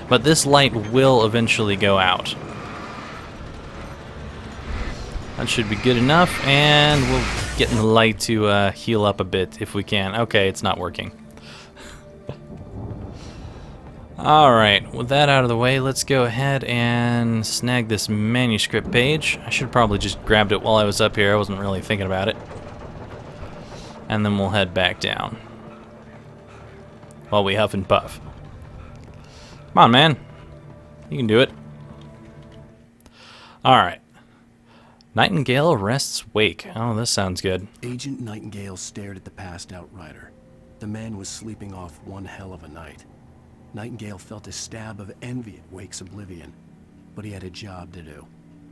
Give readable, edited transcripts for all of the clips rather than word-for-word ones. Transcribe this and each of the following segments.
But this light will eventually go out. That should be good enough, and we'll get in the light to heal up a bit if we can. Okay, it's not working. Alright, with that out of the way, let's go ahead and snag this manuscript page. I should have probably just grabbed it while I was up here. I wasn't really thinking about it. And then we'll head back down while we huff and puff. Come on, man. You can do it. Alright. Nightingale rests wake. Oh, this sounds good. Agent Nightingale stared at the passed out rider. The man was sleeping off one hell of a night. Nightingale felt a stab of envy at Wake's oblivion, but he had a job to do.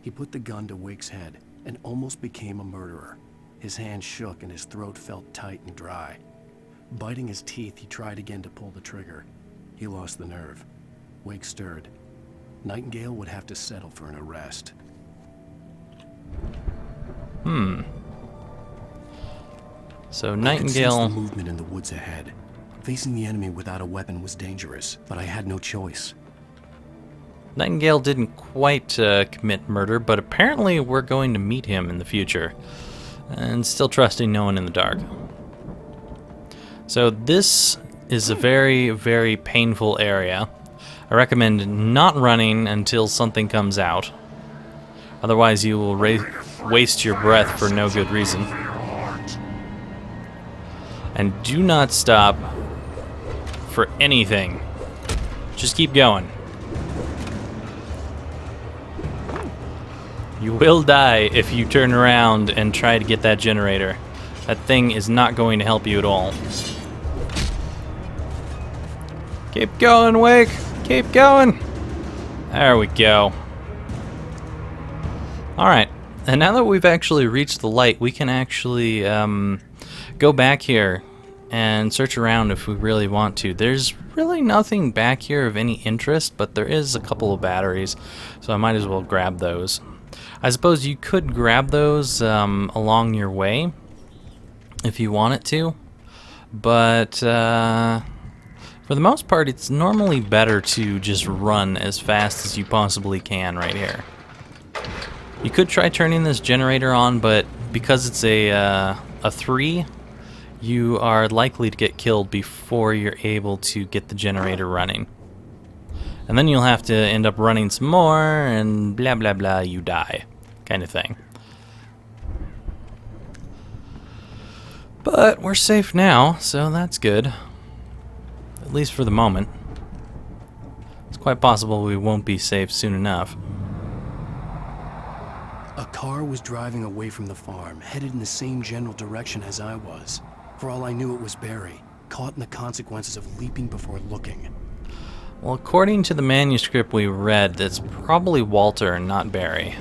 He put the gun to Wake's head and almost became a murderer. His hand shook and his throat felt tight and dry. Biting his teeth, he tried again to pull the trigger. He lost the nerve. Wake stirred. Nightingale would have to settle for an arrest. So I could Nightingale... sense the movement in the woods ahead. Facing the enemy without a weapon was dangerous, but I had no choice. Nightingale didn't quite commit murder, but apparently we're going to meet him in the future. And still trusting no one in the dark. So this is a very, very painful area. I recommend not running until something comes out. Otherwise you will waste your breath for no good reason. And do not stop for anything. Just keep going. You will die if you turn around and try to get that generator. That thing is not going to help you at all. Keep going, Wake! Keep going! There we go. Alright, and now that we've actually reached the light, we can actually go back here and search around if we really want to. There's really nothing back here of any interest, but there is a couple of batteries, so I might as well grab those. I suppose you could grab those along your way if you wanted to, but for the most part it's normally better to just run as fast as you possibly can right here. You could try turning this generator on, but because it's a 3, you are likely to get killed before you're able to get the generator running. And then you'll have to end up running some more, and blah blah blah, you die, kind of thing. But we're safe now, so that's good. At least for the moment. It's quite possible we won't be safe soon enough. A car was driving away from the farm, headed in the same general direction as I was. For all I knew, it was Barry, caught in the consequences of leaping before looking. Well, according to the manuscript we read, that's probably Walter and not Barry.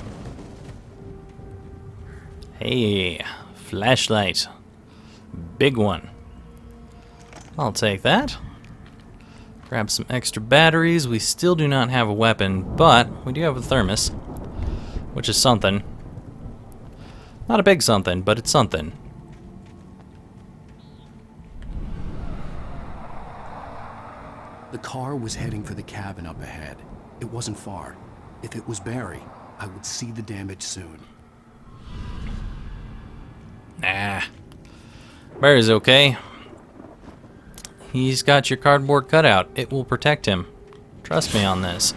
Hey, flashlight. Big one. I'll take that. Grab some extra batteries. We still do not have a weapon, but we do have a thermos, which is something. Not a big something, but it's something. The car was heading for the cabin up ahead. It wasn't far. If it was Barry, I would see the damage soon. Nah. Barry's okay. He's got your cardboard cutout. It will protect him. Trust me on this.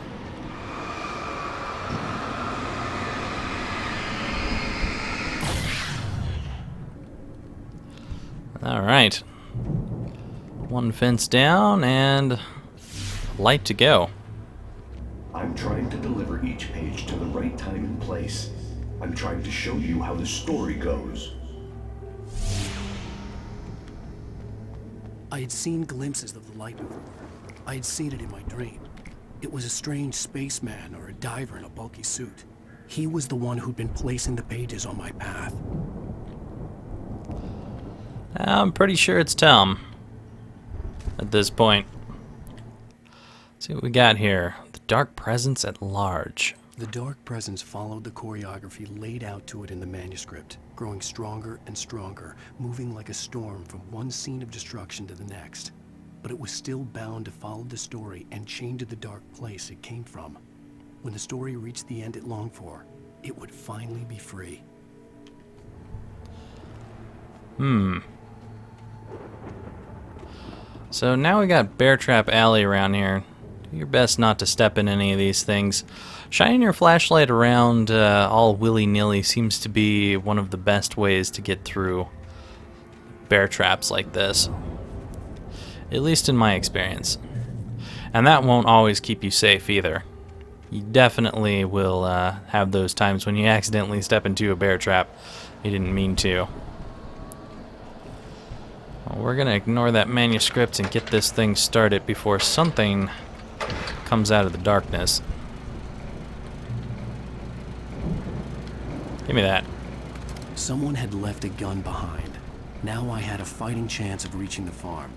Alright. One fence down and light to go. I'm trying to deliver each page to the right time and place. I'm trying to show you how the story goes. I had seen glimpses of the light before. I had seen it in my dream. It was a strange spaceman or a diver in a bulky suit. He was the one who'd been placing the pages on my path. I'm pretty sure it's Tom at this point. Let's see what we got here. The dark presence at large. The dark presence followed the choreography laid out to it in the manuscript, growing stronger and stronger, moving like a storm from one scene of destruction to the next. but it was still bound to follow the story and chained to the dark place it came from. When the story reached the end it longed for, it would finally be free. So now we got Bear Trap Alley around here. Do your best not to step in any of these things. Shining your flashlight around all willy-nilly seems to be one of the best ways to get through bear traps like this. At least in my experience. And that won't always keep you safe either. You definitely will have those times when you accidentally step into a bear trap you didn't mean to. Well, we're gonna ignore that manuscript and get this thing started before something comes out of the darkness. Give me that. Someone had left a gun behind. Now I had a fighting chance of reaching the farm.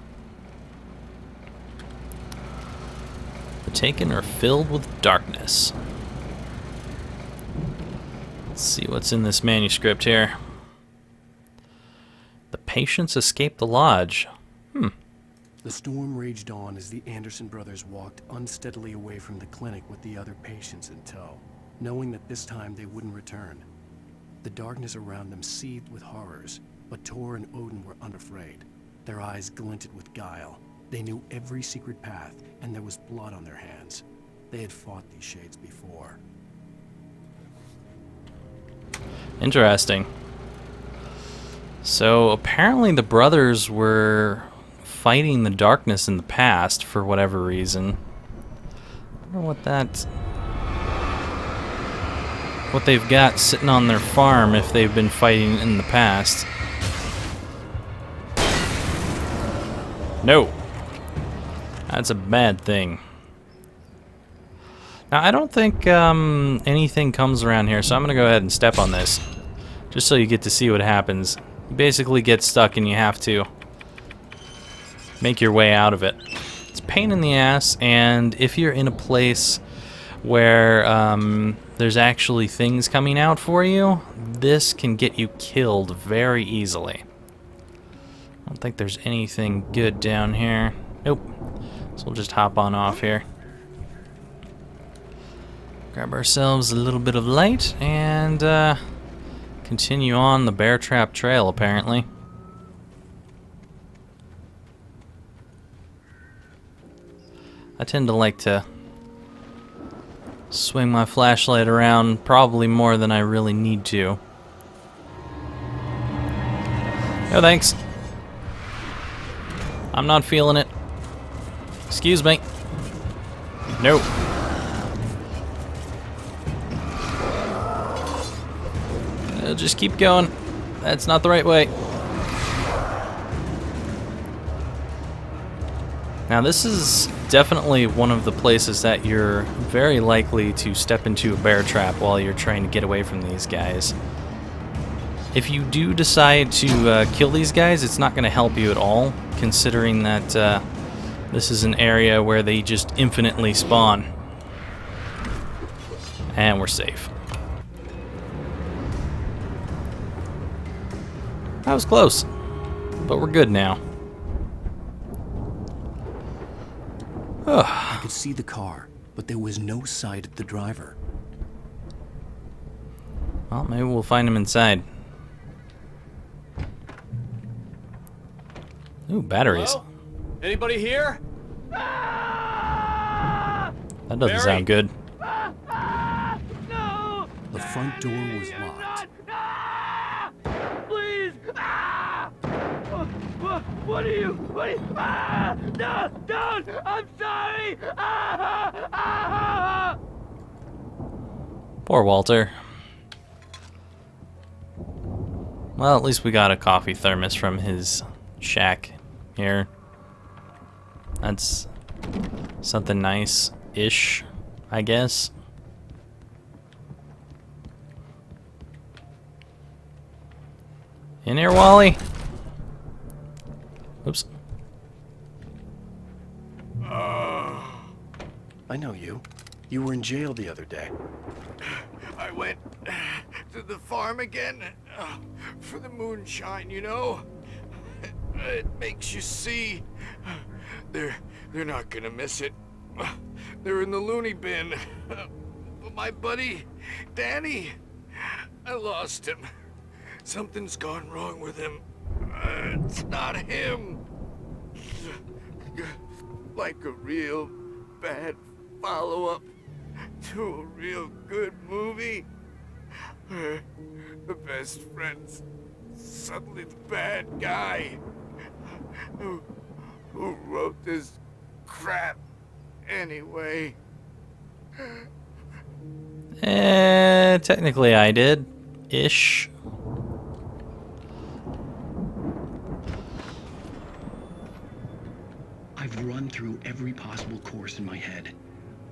The taken are filled with darkness. Let's see what's in this manuscript here. The patients escaped the lodge. The storm raged on as the Anderson brothers walked unsteadily away from the clinic with the other patients in tow, knowing that this time they wouldn't return. The darkness around them seethed with horrors, but Tor and Odin were unafraid. Their eyes glinted with guile. They knew every secret path, and there was blood on their hands. They had fought these shades before. Interesting. So apparently the brothers were fighting the darkness in the past for whatever reason. I wonder what they've got sitting on their farm if they've been fighting in the past. No. That's a bad thing. Now, I don't think anything comes around here, so I'm going to go ahead and step on this. Just so you get to see what happens. You basically get stuck and you have to make your way out of it. It's a pain in the ass, and if you're in a place where there's actually things coming out for you, this can get you killed very easily. I don't think there's anything good down here. Nope. So we'll just hop on off here. Grab ourselves a little bit of light and continue on the bear trap trail, apparently. I tend to like to swing my flashlight around probably more than I really need to. No thanks. I'm not feeling it. Excuse me. No. Just keep going. That's not the right way. Now this is definitely one of the places that you're very likely to step into a bear trap while you're trying to get away from these guys. If you do decide to kill these guys, it's not going to help you at all, considering that this is an area where they just infinitely spawn. And we're safe. That was close, but we're good now. I could see the car, but there was no sight of the driver. Well, maybe we'll find him inside. Ooh, batteries. Hello? Anybody here? That doesn't Barry? sound good. No! The front door was locked. Please! What are you? No! Don't! I'm sorry! Poor Walter. Well, at least we got a coffee thermos from his shack here. That's something nice-ish, I guess. In here, Wally. Oops. I know you. You were in jail the other day. I went to the farm again for the moonshine, you know? It makes you see They're not gonna miss it. They're in the loony bin. But my buddy, Danny, I lost him. Something's gone wrong with him. It's not him. Like a real bad follow-up to a real good movie. Where the best friend's suddenly the bad guy. Who wrote this crap anyway? Technically I did. Ish. I've run through every possible course in my head.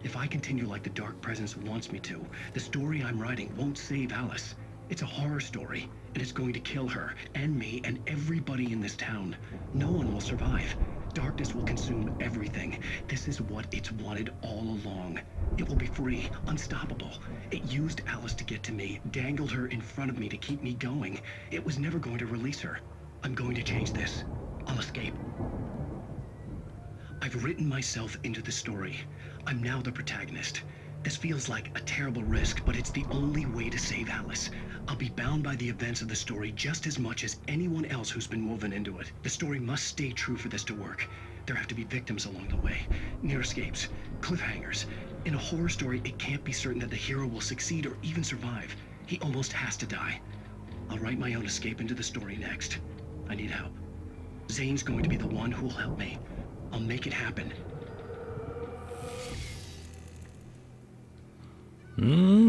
If I continue like the Dark Presence wants me to, the story I'm writing won't save Alice. It's a horror story, and it's going to kill her, and me, and everybody in this town. No one will survive. Darkness will consume everything. This is what it's wanted all along. It will be free, unstoppable. It used Alice to get to me, dangled her in front of me to keep me going. It was never going to release her. I'm going to change this. I'll escape. I've written myself into the story. I'm now the protagonist. This feels like a terrible risk, but it's the only way to save Alice. I'll be bound by the events of the story just as much as anyone else who's been woven into it. The story must stay true for this to work. There have to be victims along the way, near escapes, cliffhangers. In a horror story, it can't be certain that the hero will succeed or even survive. He almost has to die. I'll write my own escape into the story next. I need help. Zane's going to be the one who will help me. I'll make it happen.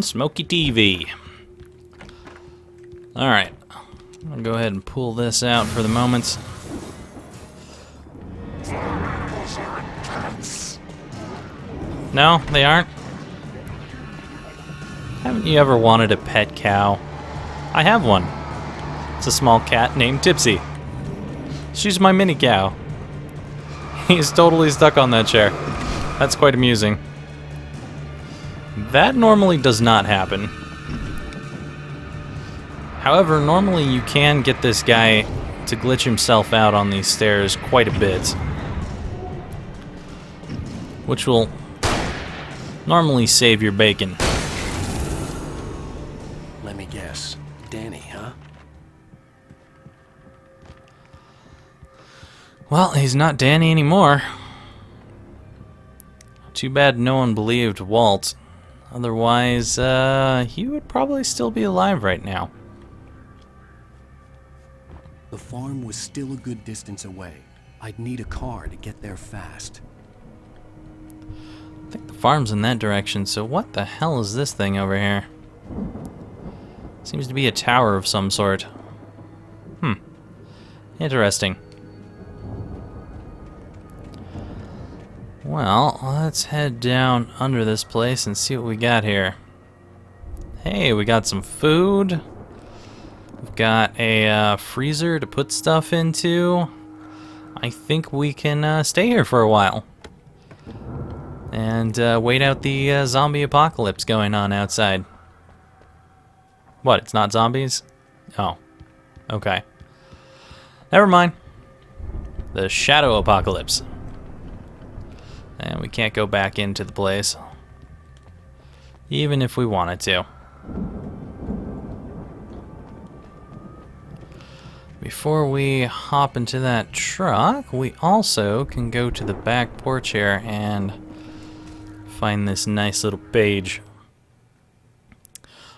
Smoky TV. Alright. I'll go ahead and pull this out for the moment. No, they aren't? Haven't you ever wanted a pet cow? I have one. It's a small cat named Tipsy. She's my mini cow. He's totally stuck on that chair. That's quite amusing. That normally does not happen. However, normally you can get this guy to glitch himself out on these stairs quite a bit. Which will normally save your bacon. Let me guess. Danny, huh? Well, he's not Danny anymore. Too bad no one believed Walt. Otherwise, he would probably still be alive right now. The farm was still a good distance away. I'd need a car to get there fast. I think the farm's in that direction, so what the hell is this thing over here? Seems to be a tower of some sort. Interesting. Well, let's head down under this place and see what we got here. Hey, we got some food. We've got a freezer to put stuff into. I think we can stay here for a while. And wait out the zombie apocalypse going on outside. What, it's not zombies? Oh, okay. Never mind. The shadow apocalypse. And we can't go back into the place. Even if we wanted to. Before we hop into that truck, we also can go to the back porch here and find this nice little page.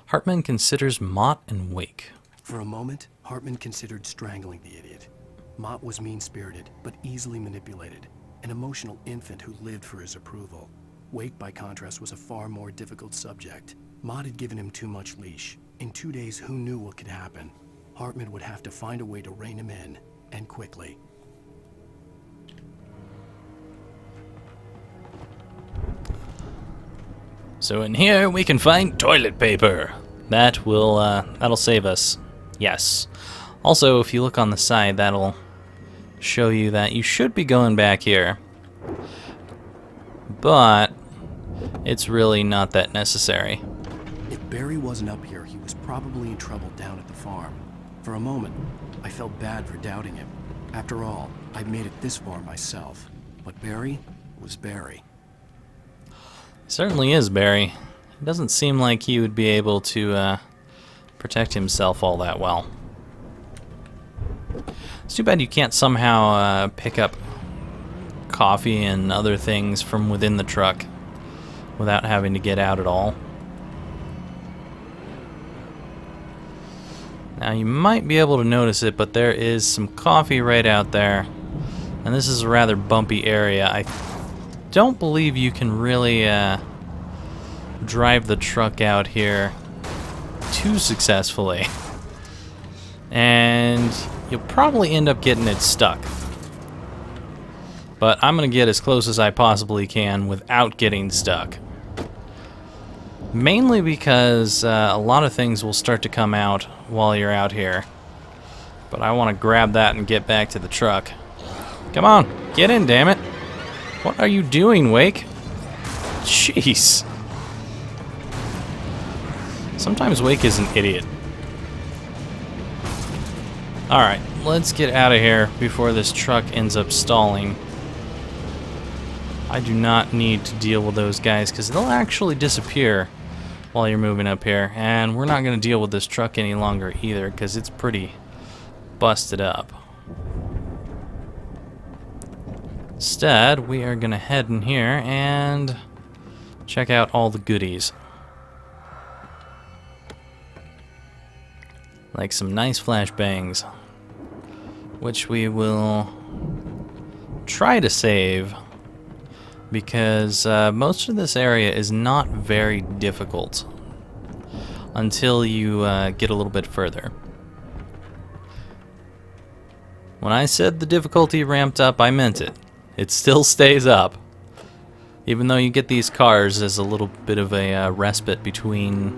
Hartman considers Mott and Wake. For a moment, Hartman considered strangling the idiot. Mott was mean-spirited, but easily manipulated. An emotional infant who lived for his approval. Wake, by contrast, was a far more difficult subject. Mott had given him too much leash. In 2 days, who knew what could happen? Hartman would have to find a way to rein him in, and quickly. So in here we can find toilet paper. That'll save us. Yes. Also, if you look on the side, that'll show you that you should be going back here. But it's really not that necessary. If Barry wasn't up here, he was probably in trouble down at the farm. For a moment, I felt bad for doubting him. After all, I'd made it this far myself. But Barry was Barry. Certainly is, Barry. He doesn't seem like he would be able to protect himself all that well. It's too bad you can't somehow pick up coffee and other things from within the truck without having to get out at all. Now you might be able to notice it, but there is some coffee right out there. And this is a rather bumpy area. I don't believe you can really drive the truck out here too successfully. And you'll probably end up getting it stuck. But I'm going to get as close as I possibly can without getting stuck. Mainly because a lot of things will start to come out while you're out here. But I want to grab that and get back to the truck. Come on, get in, damn it. What are you doing, Wake? Jeez. Sometimes Wake is an idiot. Alright, let's get out of here before this truck ends up stalling. I do not need to deal with those guys because they'll actually disappear while you're moving up here. And we're not going to deal with this truck any longer either because it's pretty busted up. Instead, we are going to head in here and check out all the goodies. Like some nice flashbangs, which we will try to save because most of this area is not very difficult until you get a little bit further. When I said the difficulty ramped up, I meant it. It still stays up, even though you get these cars as a little bit of a respite between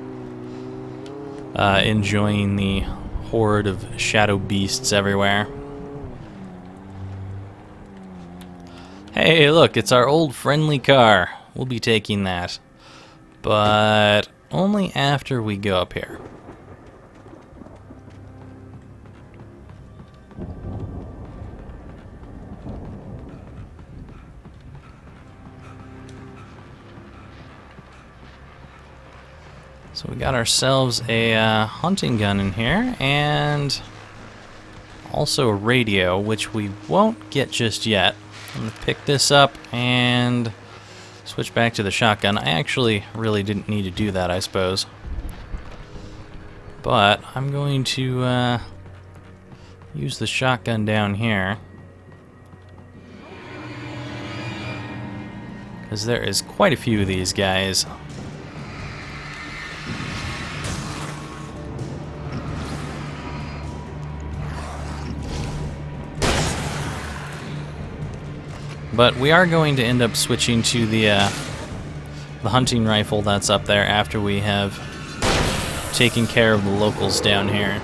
enjoying the horde of shadow beasts everywhere. Hey, look, it's our old friendly car. We'll be taking that. But only after we go up here. So we got ourselves a hunting gun in here, and also a radio, which we won't get just yet. I'm going to pick this up and switch back to the shotgun. I actually really didn't need to do that, I suppose. But I'm going to use the shotgun down here, because there is quite a few of these guys. But we are going to end up switching to the hunting rifle that's up there after we have taken care of the locals down here.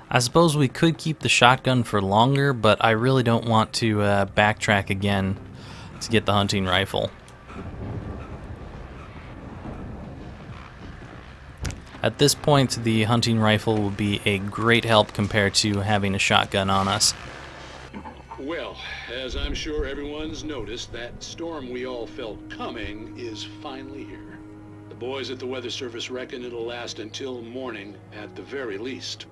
I suppose we could keep the shotgun for longer, but I really don't want to backtrack again to get the hunting rifle. At this point, the hunting rifle will be a great help compared to having a shotgun on us. Well, as I'm sure everyone's noticed, that storm we all felt coming is finally here. The boys at the Weather Service reckon it'll last until morning at the very least.